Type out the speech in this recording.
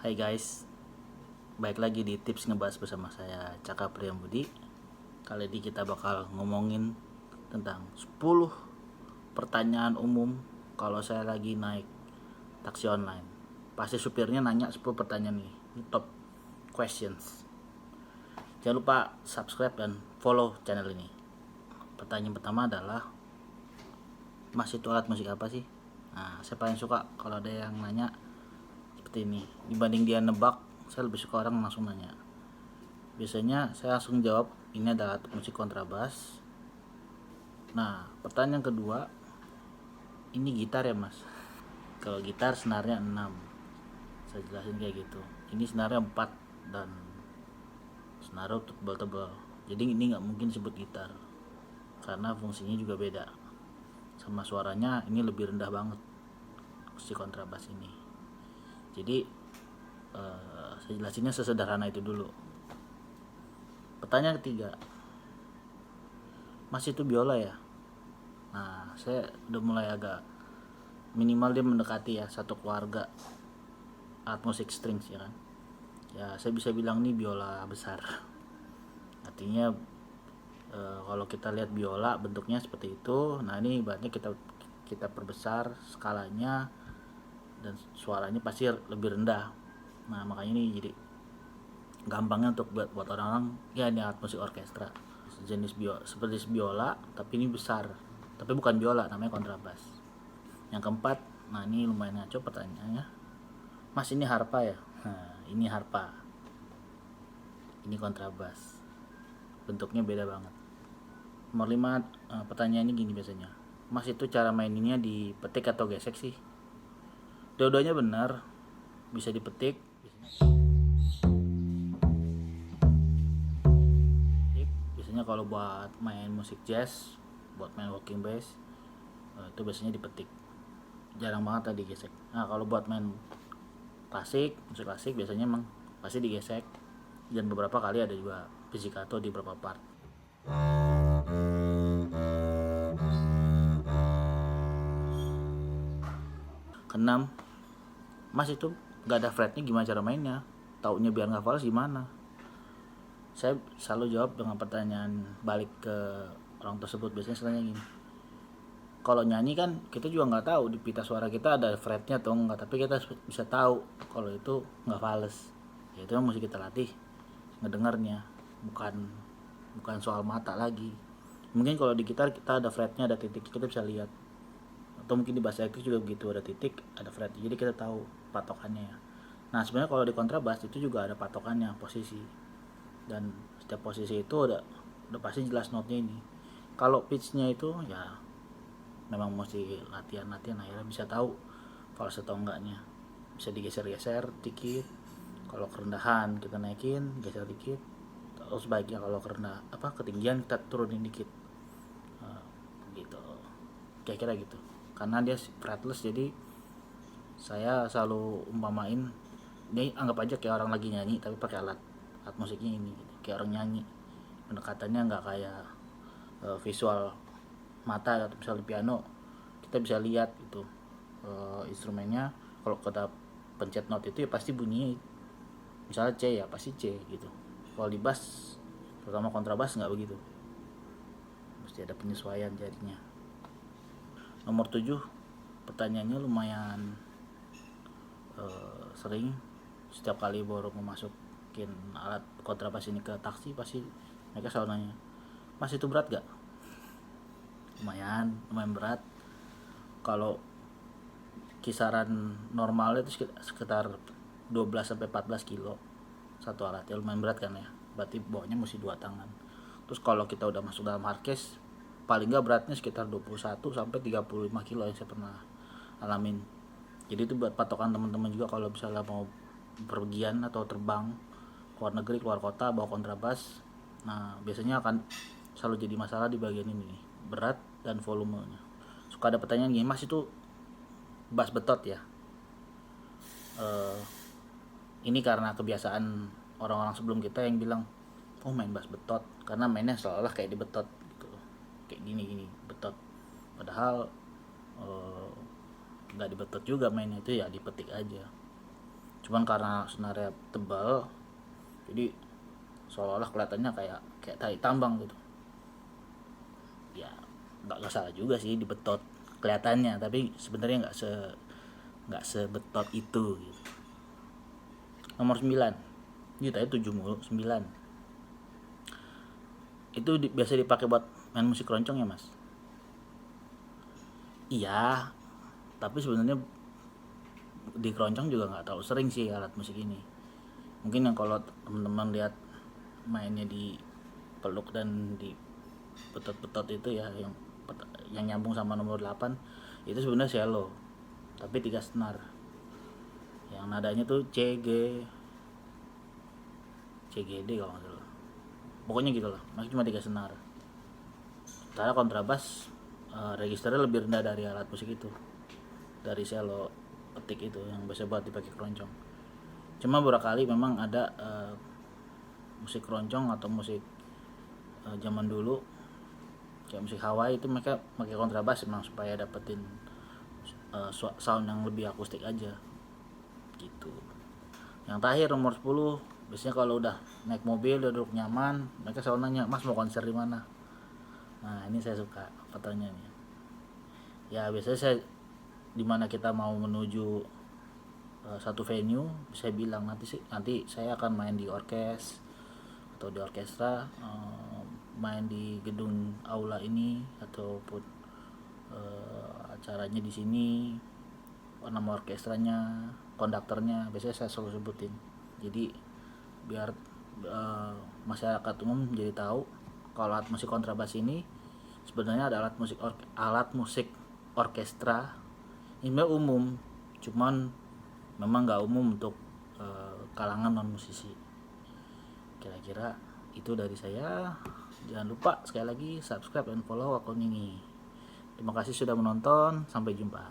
Hai guys, baik lagi di tips ngebahas bersama saya Caka Priyambudi. Kali ini kita bakal ngomongin tentang 10 pertanyaan umum kalau saya lagi naik taksi online. Pasti supirnya nanya 10 pertanyaan nih, ini top questions. Jangan lupa subscribe dan follow channel ini. Pertanyaan pertama adalah, Mas itu alat musik apa sih? Nah, saya paling suka kalau ada yang nanya seperti ini. Dibanding dia nebak, saya lebih suka orang langsung nanya. Biasanya saya langsung jawab, ini adalah alat musik kontrabas. Nah, pertanyaan kedua, ini gitar ya mas? Kalau gitar senarnya 6. Saya jelasin kayak gitu. Ini senarnya 4 dan senarnya tebal-tebal. Jadi ini nggak mungkin disebut gitar karena fungsinya juga beda. Sama suaranya ini lebih rendah banget si kontrabas ini. Jadi saya jelasinnya sesederhana itu dulu. Pertanyaan ketiga, Mas itu biola ya? Nah, saya udah mulai agak minimal dia mendekati ya satu keluarga alat musik strings ya kan. Ya saya bisa bilang ini biola besar. Artinya kalau kita lihat biola bentuknya seperti itu. Nah ini ibaratnya kita perbesar skalanya dan suaranya pasti lebih rendah. Nah makanya ini jadi gampangnya untuk buat orang-orang ya ini alat musik orkestra sejenis seperti biola tapi ini besar, tapi bukan biola, namanya kontrabas. Yang keempat, nah ini lumayan ngaco pertanyaannya, Mas ini harpa ya? Nah ini harpa, ini kontrabas, bentuknya beda banget. Nomor 5, pertanyaannya gini biasanya, Mas itu cara maininnya dipetik atau gesek sih? Dua-duanya benar, bisa dipetik. Biasanya kalau buat main musik jazz, buat main walking bass, itu biasanya dipetik. Jarang banget tadi gesek. Nah kalau buat main klasik, musik klasik biasanya emang pasti digesek. Dan beberapa kali ada juga pizzicato di beberapa part. Keenam, Mas itu gak ada fretnya gimana cara mainnya? Taunya biar gak fals gimana? Saya selalu jawab dengan pertanyaan balik ke orang tersebut. Biasanya sebenarnya gini, kalau nyanyi kan kita juga nggak tahu di pita suara kita ada fretnya atau enggak, tapi kita bisa tahu kalau itu nggak fals. Ya itu mesti kita latih ngedengarnya, bukan bukan soal mata lagi. Mungkin kalau di gitar kita ada fretnya, ada titik, kita bisa lihat. Atau mungkin di bass elektrik juga begitu, ada titik, ada fret, jadi kita tahu patokannya ya. Nah sebenarnya kalau di kontrabas itu juga ada patokannya, posisi, dan setiap posisi itu udah pasti jelas notnya ini. Kalau pitchnya itu ya memang mesti latihan akhirnya bisa tahu fals atau enggaknya. Bisa digeser-geser dikit, kalau kerendahan kita naikin, geser dikit, terus sebaiknya kalau kerendah ketinggian kita turunin dikit. Gitu, kira-kira gitu, karena dia fretless. Jadi saya selalu umpamain, ini anggap aja kayak orang lagi nyanyi tapi pakai alat musiknya ini gitu. Kayak orang nyanyi, pendekatannya nggak kayak visual mata atau misalnya piano kita bisa lihat itu instrumennya. Kalau kita pencet not itu ya pasti bunyinya misalnya C ya pasti C gitu. Kalau di bass terutama kontrabas nggak begitu, mesti ada penyesuaian jadinya. Nomor 7, pertanyaannya lumayan sering. Setiap kali baru memasukin alat kontrabas ini ke taksi pasti mereka selalu nanya, Mas itu berat gak? Lumayan berat. Kalau kisaran normalnya itu sekitar 12 sampai 14 kilo satu alat ya, lumayan berat kan ya, berarti bawanya mesti 2 tangan. Terus kalau kita udah masuk dalam hardcase paling nggak beratnya sekitar 21 sampai 35 kilo yang saya pernah alamin. Jadi itu buat patokan teman-teman juga kalau misalnya mau pergian atau terbang keluar negeri, keluar kota bawa kontrabas. Nah biasanya akan selalu jadi masalah di bagian ini nih, berat dan volumenya. Suka ada pertanyaan gini, Mas itu bass betot ya? Ini karena kebiasaan orang-orang sebelum kita yang bilang, oh main bass betot, karena mainnya seolah-olah kayak di betot gitu, kayak gini betot. Padahal nggak dibetot juga mainnya, itu ya dipetik aja. cuman karena senarnya tebal jadi seolah-olah kelihatannya kayak tai tambang gitu. Ya nggak salah juga sih dibetot kelihatannya, tapi sebenarnya nggak sebetot itu gitu. Nomor 9, ini tadi 7 mulu, 9 itu biasa dipakai buat main musik keroncong ya mas? Iya, tapi sebenarnya di keroncong juga nggak terlalu sering sih alat musik ini. Mungkin yang kalau teman-teman lihat mainnya di peluk dan di betot-betot itu ya, yang nyambung sama nomor 8 itu sebenarnya cello tapi 3 senar, yang nadanya tuh CGD kalau nggak salah, pokoknya gitu lah, masih cuma 3 senar. Sementara kontrabas registernya lebih rendah dari alat musik itu, dari cello petik itu yang biasa buat dipakai keroncong. Cuma beberapa kali memang ada musik keroncong atau musik zaman dulu kayak musik Hawaii itu mereka pakai kontrabas memang supaya dapetin sound yang lebih akustik aja gitu. Yang terakhir nomor 10, biasanya kalau udah naik mobil udah duduk nyaman, mereka selalu nanya, "Mas mau konser di mana?" Nah, ini saya suka pertanyaannya. Ya, biasanya saya di mana kita mau menuju satu venue, saya bilang nanti saya akan main di orkes atau di orkestra, main di gedung aula ini ataupun acaranya di sini, nama orkestranya, konduktornya, biasanya saya selalu sebutin. Jadi biar masyarakat umum jadi tahu kalau alat musik kontrabas ini sebenarnya ada alat musik orkestra ini umum, cuman memang nggak umum untuk kalangan non musisi. Kira-kira itu dari saya. Jangan lupa sekali lagi subscribe dan follow akun ini. Terima kasih sudah menonton, sampai jumpa.